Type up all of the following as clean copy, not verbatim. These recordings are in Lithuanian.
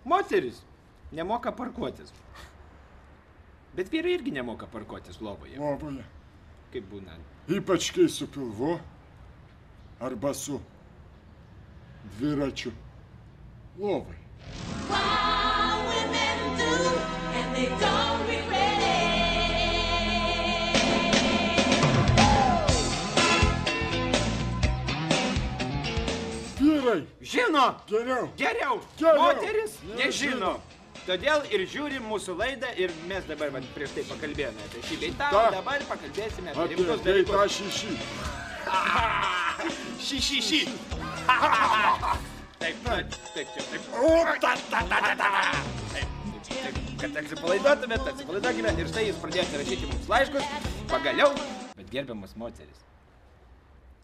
Moteris nemoka parkuotis. Bet vyrai irgi nemoka parkuotis lovoje. Lovoje. Kaip būna? Ypač kai su pilvu arba su dviračiu lovai. Vyrai Žino! geriau. Geriau! Moteris nežino. Todėl ir žiūrim mūsų laidą ir mes dabar prieš tai pakalbėjome apie šį bei tą, o dabar pakalbėsime apie rimtus dalykus. Apie šį. Šį. Taip. Kad atsipalaiduokime ir štai jūs pradėjote rašyti mums laiškus, pagaliau. Bet gerbiamas moteris.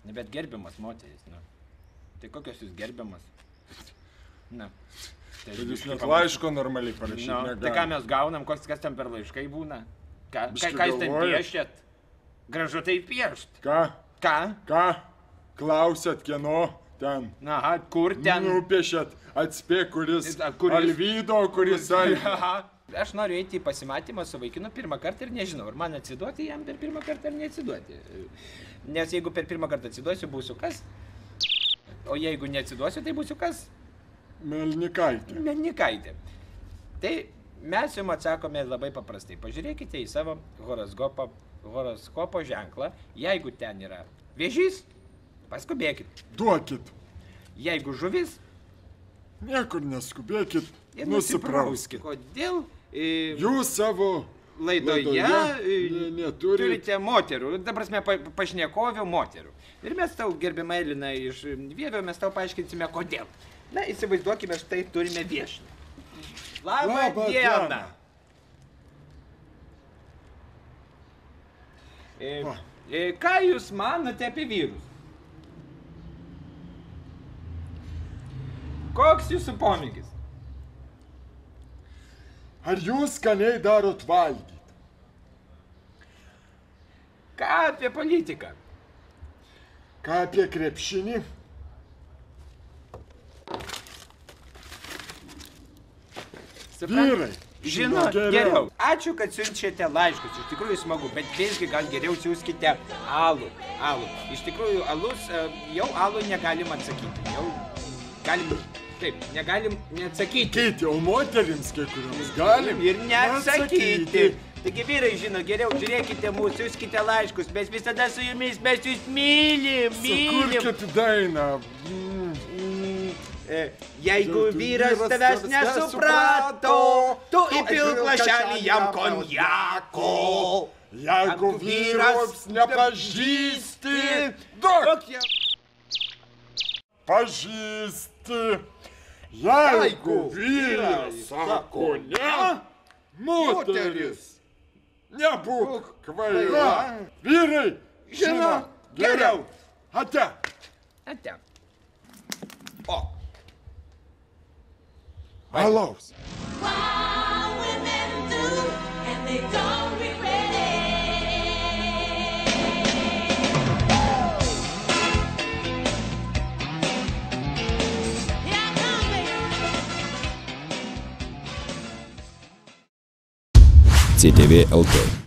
Bet gerbiamas moteris, nu. Tai kokios jūs gerbiamas? Na. Jūs net laiško normaliai parašyti negali. Tai ką mes gaunam, kas ten per laiškai būna? Ką jūs ten piešėt? Gražu tai piešt. Ką? Klausėt, kieno ten? Aha, kur ten? Nupiešėt, atspėk, kuris Alvydo, kuris Alvydo. Aš noriu eiti į pasimatymą su vaikinu pirmą kartą ir nežinau, ar man atsiduoti jam per pirmą kartą ar neatsiduoti. Nes jeigu per pirmą kartą atsiduosiu, būsiu kas? O jeigu neatsiduosiu, tai būsiu kas? Melnikaitė. Tai mes jums atsakome labai paprastai. Pažiūrėkite į savo horoskopo ženklą. Jeigu ten yra vėžys, paskubėkit. Duokit. Jeigu žuvis, niekur neskubėkit, nusiprauskit. Kodėl jūs savo laidoje turite moterų, ta prasme pašnekovių moterų. Ir mes tau, gerbiama Elina iš Vievio, mes tau paaiškinsime, kodėl. Na, įsivaizduokime, štai turime viešinį. Labą dieną! Ką jūs manote apie vyrus? Koks jūsų pomėgis? Ar jūs skaniai darot valgyti? Ką apie politiką? Ką apie krepšinį? Vyrai žino geriau. Ačiū, kad siunčiate laiškus. Iš tikrųjų smagu, bet visgi gal geriau siųskite alų. Iš tikrųjų, alus, jau alų negalim atsakyti. Jau galim, taip, negalim neatsakyti. O moterims kai kurioms galim ir neatsakyti. Taigi vyrai žino geriau, žiūrėkite mūsų, siųskite laiškus. Mes visada su jumis, mes jūs mylim. Sukurkit dainą. Jeigu vyras tavęs nesuprato, tu įpilk lašelį jam konjako. Jeigu vyras nepažįsti, duok jam. Pažįsti. Jeigu vyras sako ne, moteris, nebūk kvaila. Vyrai žino geriau. Ate. O. Alaus. CTV LT